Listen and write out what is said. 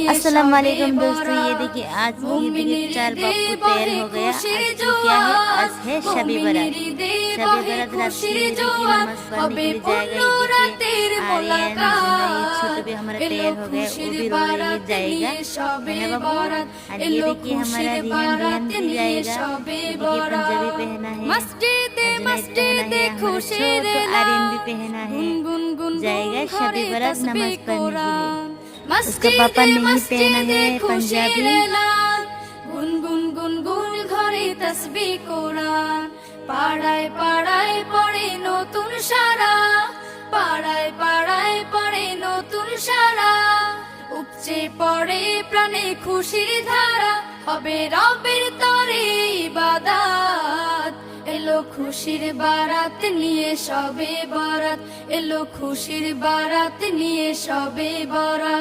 अस्सलाम वालेकुम दोस्तों, ये देखिए आज ये चार पप्पू तैयार हो गया। आज क्या है, आज है शबी बारात। शबी बारात रात की ये देखिए नमाज पढ़ने के लिए जाएगा। ये देखिए आर्यन ये छोटू भी हमारा तैयार हो गया, वो भी रोने जाएगा है ना बाबू। और ये देखिए हमारा रिहान भी जाएगा। देखिए पंजाबी पहना है, मस्जिद खुशी आर्यन भी पहना है, जाएगा शबी बारात नमाज पढ़ने के लिए। उसका पापा नहीं पहना है पंजाबी। गुनगुन गुनगुन ঘরে তাসবিহ কোরআন, পাড়ায় পাড়ায় পড়ে নতুন সারা, পাড়ায় পাড়ায় পড়ে নতুন সারা, উপচে পড়ে প্রাণে খুশির ধারা, হবে রবের তরে ইবাদত। এলো খুশির বারাত নিয়ে শবে বরাত, এলো খুশির বারাত নিয়ে শবে বরাত।